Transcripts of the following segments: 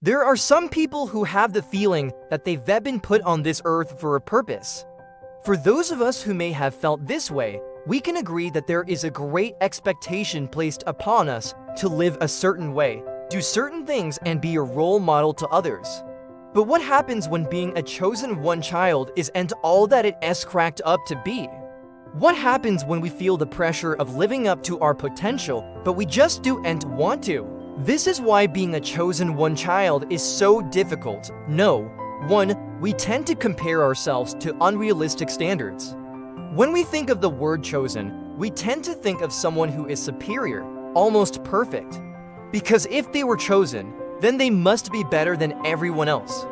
There are some people who have the feeling that they've been put on this earth for a purpose. For those of us who may have felt this way, we can agree that there is a great expectation placed upon us to live a certain way, do certain things, and be a role model to others. But what happens when being a chosen one child isn't all that it is cracked up to be? What happens when we feel the pressure of living up to our potential, but we just don't want to? This is why being a chosen one child is so difficult. No. 1. We tend to compare ourselves to unrealistic standards. When we think of the word chosen, we tend to think of someone who is superior, almost perfect. Because if they were chosen, then they must be better than everyone else.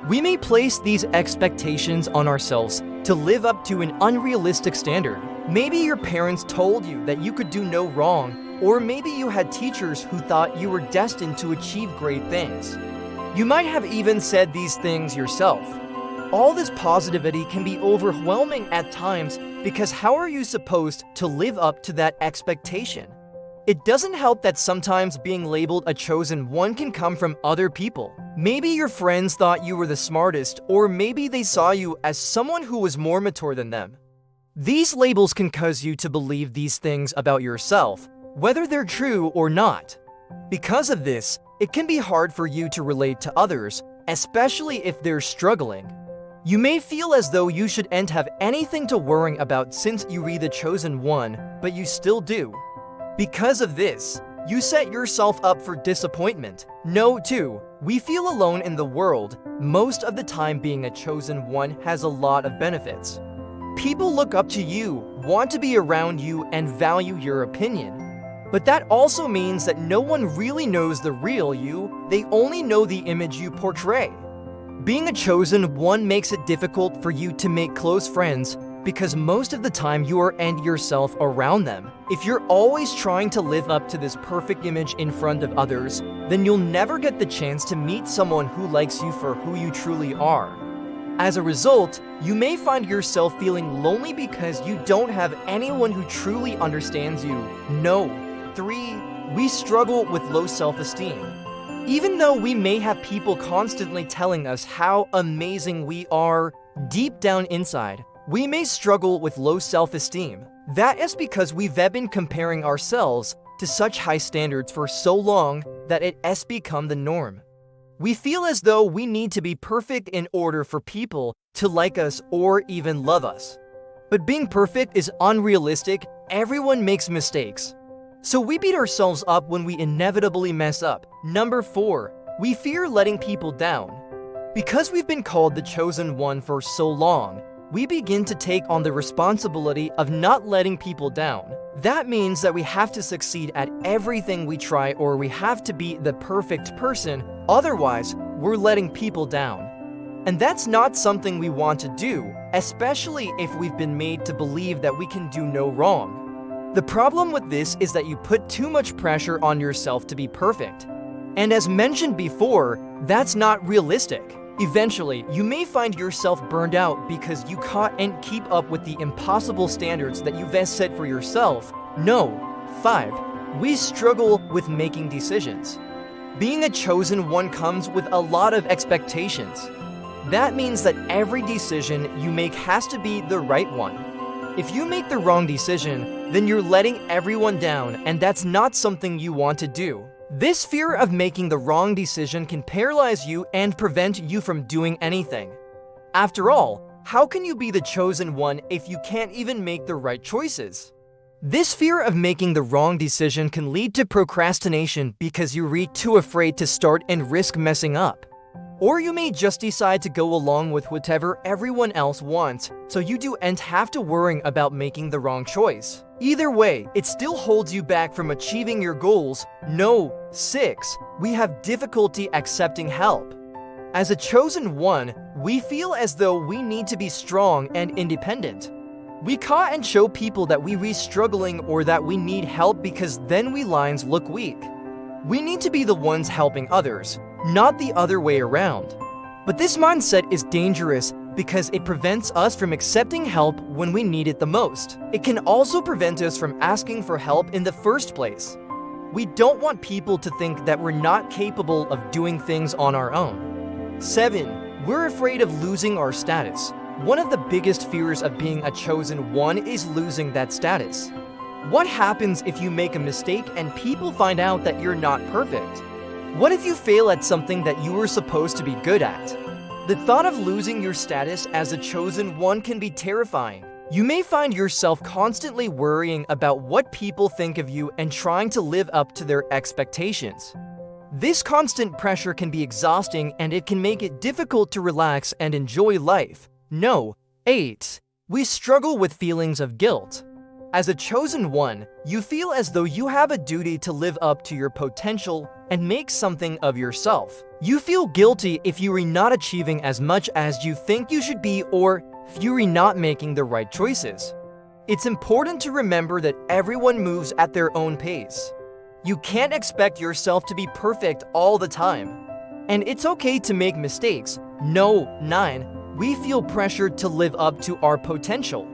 We may place these expectations on ourselves to live up to an unrealistic standard. Maybe your parents told you that you could do no wrong, or maybe you had teachers who thought you were destined to achieve great things. You might have even said these things yourself. All this positivity can be overwhelming at times because how are you supposed to live up to that expectation? It doesn't help that sometimes being labeled a chosen one can come from other people. Maybe your friends thought you were the smartest, or maybe they saw you as someone who was more mature than them. These labels can cause you to believe these things about yourself, whether they're true or not. Because of this, it can be hard for you to relate to others, especially if they're struggling. You may feel as though you shouldn't have anything to worry about since you are the chosen one, but you still do. Because of this, you set yourself up for disappointment. No, 2. We feel alone in the world. Most of the time, being a chosen one has a lot of benefits. People look up to you, want to be around you, and value your opinion. But that also means that no one really knows the real you, they only know the image you portray. Being a chosen one makes it difficult for you to make close friends because most of the time you are yourself around them. If you're always trying to live up to this perfect image in front of others, then you'll never get the chance to meet someone who likes you for who you truly are. As a result, you may find yourself feeling lonely because you don't have anyone who truly understands you. No. 3. We struggle with low self-esteem. Even though we may have people constantly telling us how amazing we are, deep down inside, we may struggle with low self-esteem. That is because we've been comparing ourselves to such high standards for so long that it has become the norm. We feel as though we need to be perfect in order for people to like us or even love us. But being perfect is unrealistic. Everyone makes mistakes. So we beat ourselves up when we inevitably mess up. Number 4, we fear letting people down. Because we've been called the chosen one for so long, we begin to take on the responsibility of not letting people down. That means that we have to succeed at everything we try, or we have to be the perfect person, otherwise we're letting people down. And that's not something we want to do, especially if we've been made to believe that we can do no wrong. The problem with this is that you put too much pressure on yourself to be perfect. And as mentioned before, that's not realistic. Eventually, you may find yourself burned out because you can't keep up with the impossible standards that you've set for yourself. No. 5. We struggle with making decisions. Being a chosen one comes with a lot of expectations. That means that every decision you make has to be the right one. If you make the wrong decision, then you're letting everyone down, and that's not something you want to do. This fear of making the wrong decision can paralyze you and prevent you from doing anything. After all, how can you be the chosen one if you can't even make the right choices? This fear of making the wrong decision can lead to procrastination because you're too afraid to start and risk messing up. Or you may just decide to go along with whatever everyone else wants, so you don't have to worry about making the wrong choice. Either way, it still holds you back from achieving your goals. No. 6. We have difficulty accepting help. As a chosen one, we feel as though we need to be strong and independent. We can't show people that we're struggling or that we need help because then we lines look weak. We need to be the ones helping others, not the other way around. But this mindset is dangerous because it prevents us from accepting help when we need it the most. It can also prevent us from asking for help in the first place. We don't want people to think that we're not capable of doing things on our own. 7. We're afraid of losing our status. One of the biggest fears of being a chosen one is losing that status. What happens if you make a mistake and people find out that you're not perfect? What if you fail at something that you were supposed to be good at? The thought of losing your status as a chosen one can be terrifying. You may find yourself constantly worrying about what people think of you and trying to live up to their expectations. This constant pressure can be exhausting and it can make it difficult to relax and enjoy life. 8. We struggle with feelings of guilt. As a chosen one, you feel as though you have a duty to live up to your potential and make something of yourself. You feel guilty if you are not achieving as much as you think you should be, or if you are not making the right choices. It's important to remember that everyone moves at their own pace. You can't expect yourself to be perfect all the time. And it's okay to make mistakes. 9. We feel pressured to live up to our potential.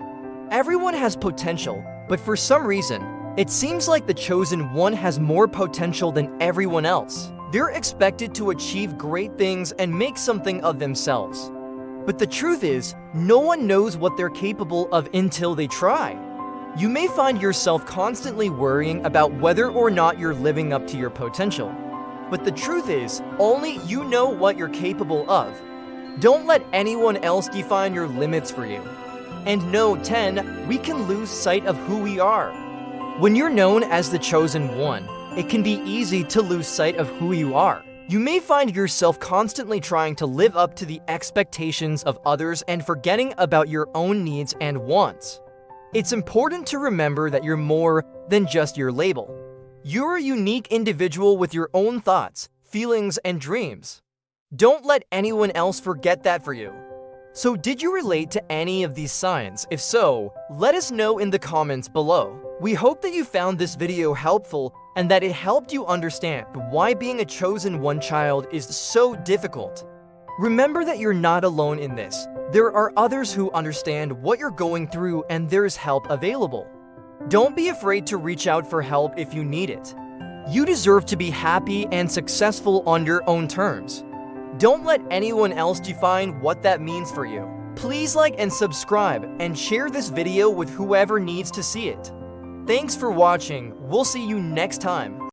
Everyone has potential, but for some reason, it seems like the chosen one has more potential than everyone else. They're expected to achieve great things and make something of themselves. But the truth is, no one knows what they're capable of until they try. You may find yourself constantly worrying about whether or not you're living up to your potential. But the truth is, only you know what you're capable of. Don't let anyone else define your limits for you. And 10, we can lose sight of who we are. When you're known as the chosen one, it can be easy to lose sight of who you are. You may find yourself constantly trying to live up to the expectations of others and forgetting about your own needs and wants. It's important to remember that you're more than just your label. You're a unique individual with your own thoughts, feelings, and dreams. Don't let anyone else forget that for you. So did you relate to any of these signs? If so, let us know in the comments below. We hope that you found this video helpful and that it helped you understand why being a chosen one child is so difficult. Remember that you're not alone in this. There are others who understand what you're going through and there's help available. Don't be afraid to reach out for help if you need it. You deserve to be happy and successful on your own terms. Don't let anyone else define what that means for you. Please like and subscribe and share this video with whoever needs to see it. Thanks for watching. We'll see you next time.